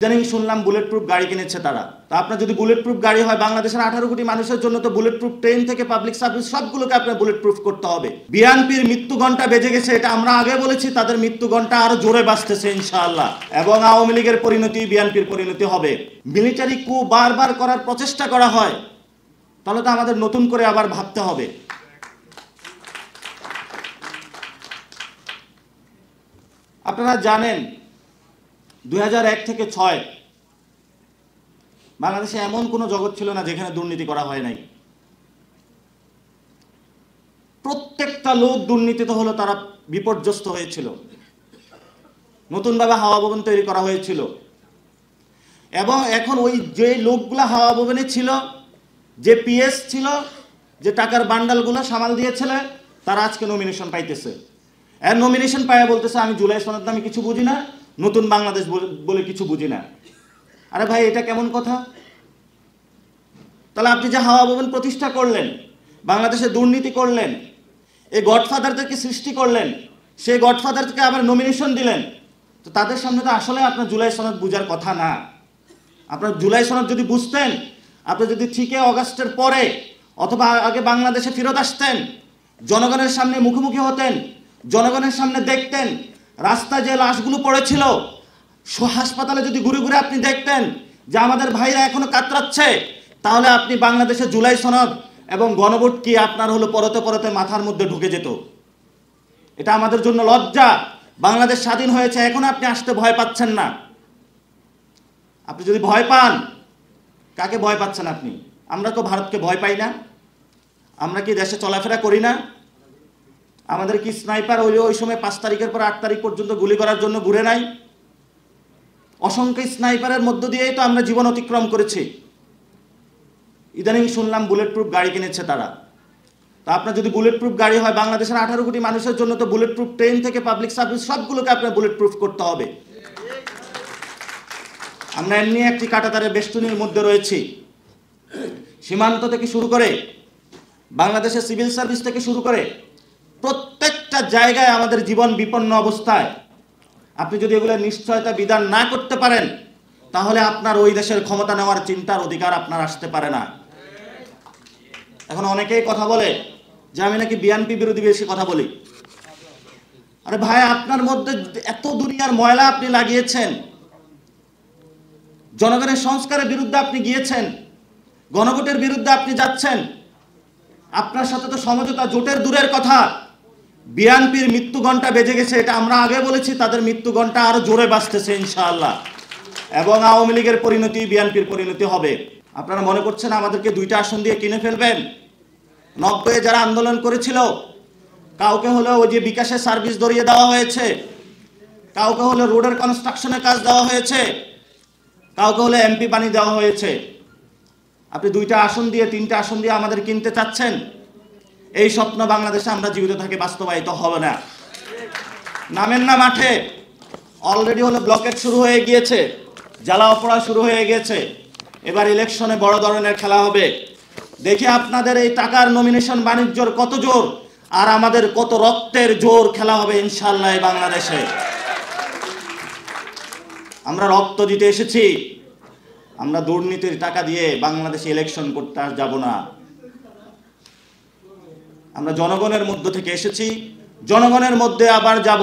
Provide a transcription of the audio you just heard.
ইদানিং শুনলাম bullet proof গাড়ি কিনেছে তারা। তো আপনার যদি বুলেট প্রুফ গাড়ি হয়, বাংলাদেশের 18 কোটি মানুষের জন্য তো বুলেট প্রুফ ট্রেন থেকে পাবলিক সার্ভিস সবগুলোকে আপনার বুলেট প্রুফ করতে হবে। বিএনপির মৃত্যু ঘণ্টা বেজে গেছে, এটা আমরা আগে বলেছি, তাদের মৃত্যু ঘণ্টা আরো জোরে বাজতেছে ইনশাআল্লাহ। এবং আওয়ামী লীগের পরিণতি বিএনপির পরিণতি হবে। মিলিটারি কু বারবার করার প্রচেষ্টা করা হয়, তাহলে তো আমাদের নতুন করে আবার ভাবতে হবে। আপনারা জানেন 2001 থেকে 6 বাংলাদেশে এমন কোনো জগৎ ছিল না যেখানে দুর্নীতি করা হয় নাই। প্রত্যেকটা লোক দুর্নীতিতে হলো, তারা বিপর্যস্ত হয়েছিল। নতুনভাবে হাওয়া ভবন তৈরি করা হয়েছিল এবং এখন ওই যে লোকগুলা হাওয়া ভবনে ছিল, যে পিএস ছিল, যে টাকার বান্ডালগুলো সামাল দিয়েছিল, তারা আজকে নমিনেশন পাইতেছে। এর নমিনেশন পাইয়া বলতেছে আমি জুলাই সনদ নামে কিছু বুঝি না, নতুন বাংলাদেশ বলে কিছু বুঝি না। আরে ভাই, এটা কেমন কথা? তাহলে আপনি যে হাওয়া ভবন প্রতিষ্ঠা করলেন, বাংলাদেশে দুর্নীতি করলেন, এই গডফাদারদেরকে সৃষ্টি করলেন, সেই গডফাদারকে আবার নমিনেশন দিলেন, তো তাদের সামনে তো আসলে আপনার জুলাই সনদ বুঝার কথা না। আপনার জুলাই সনদ যদি বুঝতেন, আপনি যদি 3 অগাস্টের পরে অথবা আগে বাংলাদেশে ফেরত আসতেন, জনগণের সামনে মুখোমুখি হতেন, জনগণের সামনে দেখতেন, রাস্তায় যে লাশগুলো পড়েছিল, হাসপাতালে যদি ঘুরে ঘুরে আপনি দেখতেন যে আমাদের ভাইরা এখনো কাতরাচ্ছে, তাহলে আপনি বাংলাদেশে জুলাই সনদ এবং গণভোট কি আপনার হলো পরতে পরতে মাথার মধ্যে ঢুকে যেত। এটা আমাদের জন্য লজ্জা। বাংলাদেশ স্বাধীন হয়েছে, এখন আপনি আসতে ভয় পাচ্ছেন না। আপনি যদি ভয় পান, কাকে ভয় পাচ্ছেন আপনি? আমরা তো ভারতকে ভয় পাই না? আমরা কি দেশে চলাফেরা করি না? আমাদের কি স্নাইপার ওই সময় 5 তারিখের পর 8 তারিখ পর্যন্ত গুলি করার জন্য ঘুরে নাই? অসংখ্য স্নাইপারের মধ্য দিয়েই তো আমরা জীবন অতিক্রম করেছি। ইদানিং শুনলাম বুলেট প্রুফ গাড়ি কিনেছে তারা। তো আপনার যদি বুলেট প্রুফ গাড়ি হয়, বাংলাদেশের 18 কোটি মানুষের জন্য তো বুলেট প্রুফ ট্রেন থেকে পাবলিক সার্ভিস সবগুলোকে আপনার বুলেট প্রুফ করতে হবে। আমরা এমনি একটি কাঁটাতারের বেষ্টনীর মধ্যে রয়েছি। সীমান্ত থেকে শুরু করে বাংলাদেশের সিভিল সার্ভিস থেকে শুরু করে প্রত্যেকটা জায়গায় আমাদের জীবন বিপন্ন অবস্থায়। আপনি যদি এগুলো নিশ্চয়তা বিধান না করতে পারেন, তাহলে আপনার ওই দেশের ক্ষমতা নেওয়ার চিন্তার অধিকার আপনার আসতে পারে না। এখন অনেকেই কথা বলে যে আমি নাকি বিএনপি বিরোধী বেশি কথা বলি। আরে ভাই, আপনার মধ্যে এত দুনিয়ার ময়লা আপনি লাগিয়েছেন, জনগণের সংস্কারের বিরুদ্ধে আপনি গিয়েছেন, গণভোটের বিরুদ্ধে আপনি যাচ্ছেন। আপনার সাথে তো সমঝোতা জোটের দূরের কথা, বিএনপির মৃত্যু ঘণ্টা বেজে গেছে, এটা আমরা আগে বলেছি, তাদের মৃত্যু ঘণ্টা আরো জোরে বাজতেছে ইনশাআল্লাহ। এবং আওয়ামী লীগের পরিণতি বিএনপির পরিণতি হবে। আপনারা মনে করছেন আমাদেরকে 2টা আসন দিয়ে কিনে ফেলবেন? 90-এ যারা আন্দোলন করেছিল, কাউকে হলো ওই যে বিকাশের সার্ভিস ধরিয়ে দেওয়া হয়েছে, কাউকে হলো রোডের কনস্ট্রাকশনের কাজ দেওয়া হয়েছে, কাউকে হলো এমপি বানিয়ে দেওয়া হয়েছে। আপনি 2টা আসন দিয়ে 3টা আসন দিয়ে আমাদের কিনতে চাচ্ছেন? এই স্বপ্ন বাংলাদেশে আমরা জীবিত থাকি বাস্তবায়িত হবে না। নামেন না মাঠে। অলরেডি হলো ব্লকেট শুরু হয়ে গিয়েছে, জ্বালা অপরা শুরু হয়ে গেছে। এবার ইলেকশনে বড় ধরনের খেলা হবে। দেখি আপনাদের এই টাকার নমিনেশন বাণিজ্যর কত জোর, আর আমাদের কত রক্তের জোর খেলা হবে ইনশাআল্লাহ এই বাংলাদেশে। আমরা রক্ত দিতে এসেছি, আমরা দুর্নীতির টাকা দিয়ে বাংলাদেশে ইলেকশন করতে আর যাব না। আমরা জনগণের মধ্য থেকে এসেছি, জনগণের মধ্যে আবার যাব।